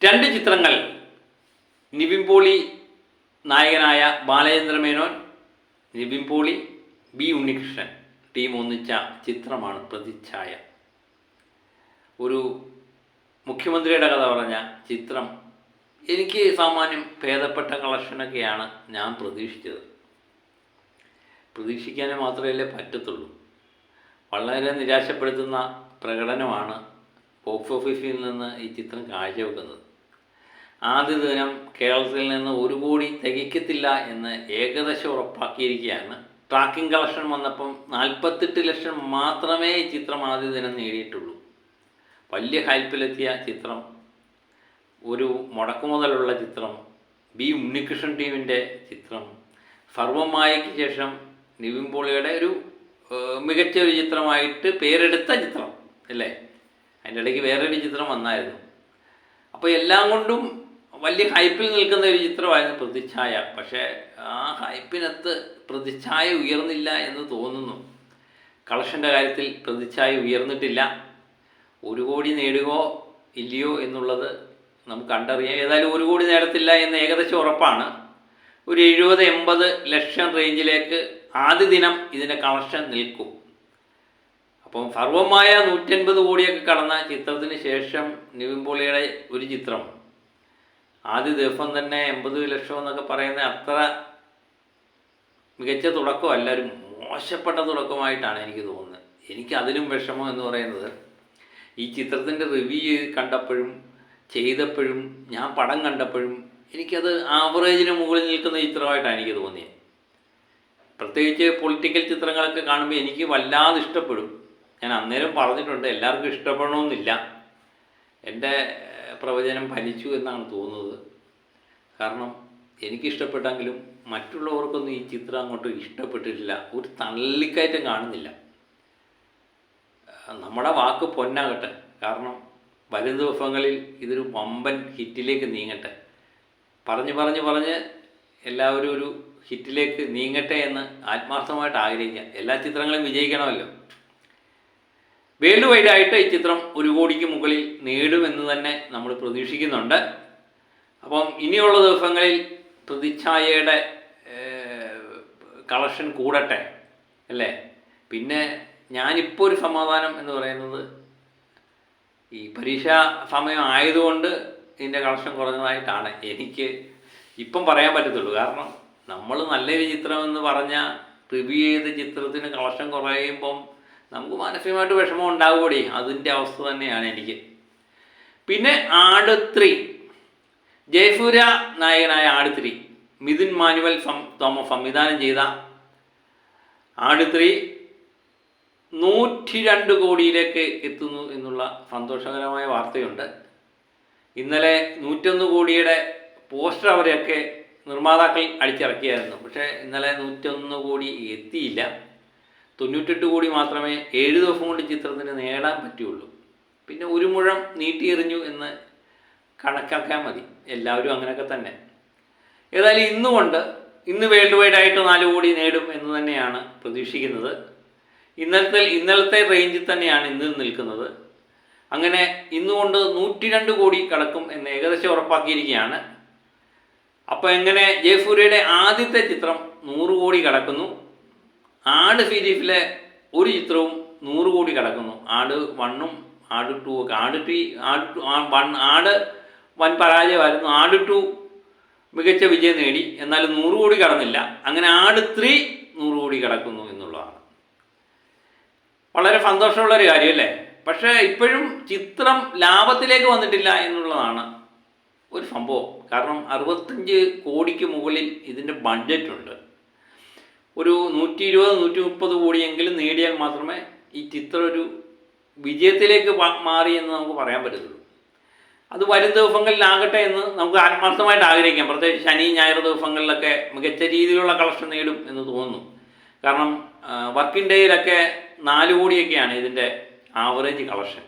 രണ്ട് ചിത്രങ്ങൾ നിവിൻ പോളി നായകനായ ബാലചന്ദ്ര മേനോൻ, നിവിൻ പോളി, ബി ഉണ്ണികൃഷ്ണൻ ടീം ഒന്നിച്ച ചിത്രമാണ് പ്രതിച്ഛായ. ഒരു മുഖ്യമന്ത്രിയുടെ കഥ പറഞ്ഞ ചിത്രം. എനിക്ക് സാമാന്യം ഭേദപ്പെട്ട കളക്ഷനൊക്കെയാണ് ഞാൻ പ്രതീക്ഷിച്ചത്. പ്രതീക്ഷിക്കാനേ മാത്രമല്ലേ പറ്റത്തുള്ളൂ. വളരെ നിരാശപ്പെടുത്തുന്ന പ്രകടനമാണ് ബോക്സ് ഓഫീസിൽ നിന്ന് ഈ ചിത്രം കാഴ്ചവെക്കുന്നത്. ആദ്യ ദിനം കേരളത്തിൽ നിന്ന് 1 കോടി തികയ്ക്കത്തില്ല എന്ന് ഏകദേശം ഉറപ്പാക്കിയിരിക്കുകയാണ്. ട്രാക്കിംഗ് കളക്ഷൻ വന്നപ്പം 48 ലക്ഷം മാത്രമേ ഈ ചിത്രം ആദ്യ ദിനം നേടിയിട്ടുള്ളൂ. വലിയ ഹൈപ്പിലെത്തിയ ചിത്രം, ഒരു മുടക്കുമുതലുള്ള ചിത്രം, ബി ഉണ്ണികൃഷ്ണൻ ടീമിൻ്റെ ചിത്രം, സർവമായയ്ക്ക് ശേഷം നിവിൻ പോളിയുടെ ഒരു മികച്ച ഒരു ചിത്രമായിട്ട് പേരെടുത്ത ചിത്രം അല്ലേ. അതിൻ്റെ ഇടയ്ക്ക് വേറൊരു ചിത്രം വന്നായിരുന്നു. അപ്പോൾ എല്ലാം കൊണ്ടും വലിയ ഹൈപ്പിൽ നിൽക്കുന്ന ഒരു ചിത്രമായിരുന്നു പ്രതിച്ഛായ. പക്ഷേ ആ ഹൈപ്പിനകത്ത് പ്രതിച്ഛായ ഉയർന്നില്ല എന്ന് തോന്നുന്നു. കളക്ഷൻ്റെ കാര്യത്തിൽ പ്രതിച്ഛായ ഉയർന്നിട്ടില്ല. 1 കോടി നേടുകയോ ഇല്ലയോ എന്നുള്ളത് നമുക്ക് കണ്ടറിയാം. ഏതായാലും 1 കോടി നേടത്തില്ല എന്ന് ഏകദേശം ഉറപ്പാണ്. ഒരു 70-80 ലക്ഷം റേഞ്ചിലേക്ക് ആദ്യ ദിനം ഇതിൻ്റെ കളക്ഷൻ നിൽക്കും. അപ്പം സർവമായ 150 കോടിയൊക്കെ കടന്ന ചിത്രത്തിന് ശേഷം നിവിൻ പോളിയുടെ ഒരു ചിത്രം ആദ്യ ദിവസം തന്നെ 80 ലക്ഷം എന്നൊക്കെ പറയുന്നത് അത്ര മികച്ച തുടക്കമല്ല, ഒരു മോശപ്പെട്ട തുടക്കമായിട്ടാണ് എനിക്ക് തോന്നുന്നത്. എനിക്ക് അതിലും വിഷമം എന്ന് പറയുന്നത്, ഈ ചിത്രത്തിൻ്റെ റിവ്യൂ കണ്ടപ്പോഴും ചെയ്തപ്പോഴും ഞാൻ പടം കണ്ടപ്പോഴും എനിക്കത് ആവറേജിന് മുകളിൽ നിൽക്കുന്ന ചിത്രമായിട്ടാണ് എനിക്ക് തോന്നിയത്. പ്രത്യേകിച്ച് പൊളിറ്റിക്കൽ ചിത്രങ്ങളൊക്കെ കാണുമ്പോൾ എനിക്ക് വല്ലാതെ ഇഷ്ടപ്പെടും. ഞാൻ അന്നേരം പറഞ്ഞിട്ടുണ്ട്, എല്ലാവർക്കും ഇഷ്ടപ്പെടണമെന്നില്ല. എൻ്റെ പ്രവചനം ഫലിച്ചു എന്നാണ് തോന്നുന്നത്. കാരണം എനിക്കിഷ്ടപ്പെട്ടെങ്കിലും മറ്റുള്ളവർക്കൊന്നും ഈ ചിത്രം അങ്ങോട്ട് ഇഷ്ടപ്പെട്ടിട്ടില്ല. ഒരു തള്ളിക്കയറ്റം കാണുന്നില്ല. നമ്മുടെ വാക്ക് പൊന്നാകട്ടെ. കാരണം വരും ദിവസങ്ങളിൽ ഇതൊരു വമ്പൻ ഹിറ്റിലേക്ക് നീങ്ങട്ടെ. പറഞ്ഞ് എല്ലാവരും ഒരു ഹിറ്റിലേക്ക് നീങ്ങട്ടെ എന്ന് ആത്മാർത്ഥമായിട്ട് ആഗ്രഹിക്കാം. എല്ലാ ചിത്രങ്ങളും വിജയിക്കണമല്ലോ. വേൾഡ് വൈഡായിട്ട് ഈ ചിത്രം 1 കോടിക്ക് മുകളിൽ നേടുമെന്ന് തന്നെ നമ്മൾ പ്രതീക്ഷിക്കുന്നുണ്ട്. അപ്പം ഇനിയുള്ള ദിവസങ്ങളിൽ പ്രതിച്ഛായയുടെ കളക്ഷൻ കൂടട്ടെ അല്ലേ. പിന്നെ ഞാനിപ്പോൾ ഒരു സമാധാനം എന്ന് പറയുന്നത്, ഈ പരീക്ഷാ സമയം ആയതുകൊണ്ട് ഇതിൻ്റെ കളക്ഷൻ കുറഞ്ഞതായിട്ടാണ് എനിക്ക് ഇപ്പം പറയാൻ പറ്റത്തുള്ളൂ. കാരണം നമ്മൾ നല്ലൊരു ചിത്രമെന്ന് പറഞ്ഞാൽ റിവ്യൂ ചെയ്ത ചിത്രത്തിന് കളക്ഷൻ കുറയുമ്പം നമുക്ക് മാനസികമായിട്ട് വിഷമം ഉണ്ടാവുകൂടി. അതിൻ്റെ അവസ്ഥ തന്നെയാണ് എനിക്ക്. പിന്നെ ആട് 3, ജയസൂര്യ നായകനായ ആട് 3, മിഥുൻ മാനുവൽ തോമസ് സംവിധാനം ചെയ്ത ആട് 3 102 കോടിയിലേക്ക് എത്തുന്നു എന്നുള്ള സന്തോഷകരമായ വാർത്തയുണ്ട്. ഇന്നലെ 101 കോടിയുടെ പോസ്റ്റർ അവരെയൊക്കെ നിർമ്മാതാക്കൾ അടിച്ചിറക്കിയായിരുന്നു. പക്ഷേ ഇന്നലെ 101 കോടി എത്തിയില്ല. 98 കോടി മാത്രമേ 7 ദിവസം കൊണ്ട് ചിത്രത്തിന് നേടാൻ പറ്റുള്ളൂ. പിന്നെ 1 മുഴം നീട്ടിയെറിഞ്ഞു എന്ന് കണക്കാക്കാൻ മതി. എല്ലാവരും അങ്ങനെയൊക്കെ തന്നെ. ഏതായാലും ഇന്ന് വേൾഡ് വൈഡായിട്ട് 4 കോടി നേടും എന്ന് തന്നെയാണ് പ്രതീക്ഷിക്കുന്നത്. ഇന്നലത്തെ റേഞ്ചിൽ തന്നെയാണ് ഇന്ന് നിൽക്കുന്നത്. അങ്ങനെ ഇന്നുകൊണ്ട് 102 കോടി കടക്കും എന്ന് ഏകദേശം ഉറപ്പാക്കിയിരിക്കുകയാണ്. അപ്പോൾ എങ്ങനെ ജയസൂര്യയുടെ ആദ്യത്തെ ചിത്രം 100 കോടി കടക്കുന്നു. ആട് സീരീസിലെ ഒരു ചിത്രവും 100 കോടി കടക്കുന്നു. ആട് 1ഉം ആട് 2 ഒക്കെ. ആട് വൻ പരാജയമായിരുന്നു. ആട് 2 മികച്ച വിജയം നേടി, എന്നാലും 100 കോടി കടന്നില്ല. അങ്ങനെ ആട് 3 100 കോടി കടക്കുന്നു എന്നുള്ളതാണ് വളരെ സന്തോഷമുള്ളൊരു കാര്യമല്ലേ. പക്ഷേ ഇപ്പോഴും ചിത്രം ലാഭത്തിലേക്ക് വന്നിട്ടില്ല എന്നുള്ളതാണ് ഒരു സംഭവം. കാരണം 65 കോടിക്ക് മുകളിൽ ഇതിൻ്റെ ബഡ്ജറ്റുണ്ട്. ഒരു 120-130 കോടിയെങ്കിലും നേടിയാൽ മാത്രമേ ഈ ചിത്രം ഒരു വിജയത്തിലേക്ക് മാറി എന്ന് നമുക്ക് പറയാൻ പറ്റത്തുള്ളൂ. അത് വരും ദിവസങ്ങളിലാകട്ടെ എന്ന് നമുക്ക് ആത്മാർത്ഥമായിട്ട് ആഗ്രഹിക്കാം. പ്രത്യേകിച്ച് ശനി ഞായർ ദിവസങ്ങളിലൊക്കെ മികച്ച രീതിയിലുള്ള കളക്ഷൻ നേടും എന്ന് തോന്നുന്നു. കാരണം വർക്കിംഗ് ഡേയിലൊക്കെ 4 കോടിയൊക്കെയാണ് ഇതിൻ്റെ ആവറേജ് കളക്ഷൻ.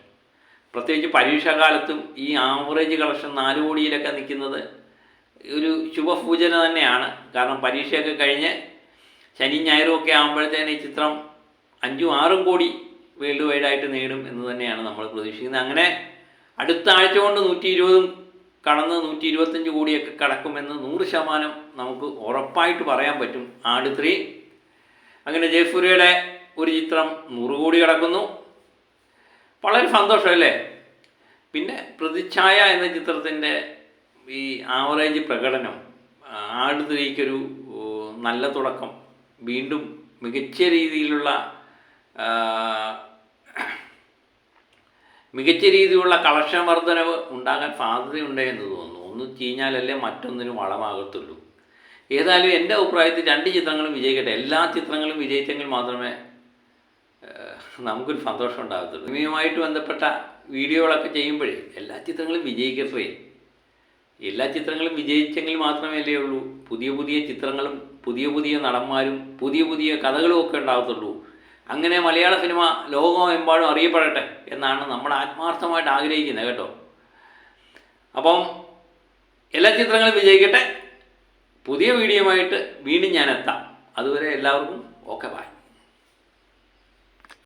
പ്രത്യേകിച്ച് പരീക്ഷാകാലത്തും ഈ ആവറേജ് കളക്ഷൻ 4 കോടിയിലൊക്കെ നിൽക്കുന്നത് ഒരു ശുഭസൂചന തന്നെയാണ്. കാരണം പരീക്ഷയൊക്കെ കഴിഞ്ഞ് ശനി ഞായറും ഒക്കെ ആകുമ്പോഴത്തേന് ഈ ചിത്രം 5-6 കോടി വേൾഡ് വൈഡായിട്ട് നേടും എന്ന് തന്നെയാണ് നമ്മൾ പ്രതീക്ഷിക്കുന്നത്. അങ്ങനെ അടുത്ത ആഴ്ച കൊണ്ട് 120 കടന്ന് 125 കോടിയൊക്കെ കടക്കുമെന്ന് 100% നമുക്ക് ഉറപ്പായിട്ട് പറയാൻ പറ്റും. ആട് 3 അങ്ങനെ ജയസൂര്യയുടെ ഒരു ചിത്രം 100 കോടി കടക്കുന്നു. വളരെ സന്തോഷമല്ലേ? പിന്നെ പ്രതിച്ഛായ എന്ന ചിത്രത്തിൻ്റെ ഈ ആവറേജ് പ്രകടനം ആട് 3ക്കൊരു നല്ല തുടക്കം, വീണ്ടും മികച്ച രീതിയിലുള്ള കളക്ഷൻ വർധനവ് ഉണ്ടാകാൻ സാധ്യതയുണ്ട് എന്ന് തോന്നുന്നു. ഒന്ന് ചീഞ്ഞാലല്ലേ മറ്റൊന്നിനും വളമാകത്തുള്ളൂ. ഏതായാലും എൻ്റെ അഭിപ്രായത്തിൽ 2 ചിത്രങ്ങളും വിജയിക്കട്ടെ. എല്ലാ ചിത്രങ്ങളും വിജയിച്ചെങ്കിൽ മാത്രമേ നമുക്കൊരു സന്തോഷം ഉണ്ടാകത്തുള്ളൂ. സിനിമയുമായിട്ട് ബന്ധപ്പെട്ട വീഡിയോകളൊക്കെ ചെയ്യുമ്പോഴേ എല്ലാ ചിത്രങ്ങളും വിജയിക്കട്ടെ. എല്ലാ ചിത്രങ്ങളും വിജയിച്ചെങ്കിൽ മാത്രമേ അല്ലേ ഉള്ളൂ പുതിയ പുതിയ ചിത്രങ്ങളും പുതിയ പുതിയ നടന്മാരും പുതിയ പുതിയ കഥകളും ഒക്കെ ഉണ്ടാകത്തുള്ളൂ. അങ്ങനെ മലയാള സിനിമ ലോകമെമ്പാടും അറിയപ്പെടട്ടെ എന്നാണ് നമ്മൾ ആത്മാർത്ഥമായിട്ട് ആഗ്രഹിക്കുന്നത് കേട്ടോ. അപ്പം എല്ലാ ചിത്രങ്ങളും വിജയിക്കട്ടെ. പുതിയ വീഡിയോയുമായിട്ട് വീണ്ടും ഞാൻ എത്താം. അതുവരെ എല്ലാവർക്കും ഓക്കെ ബൈ.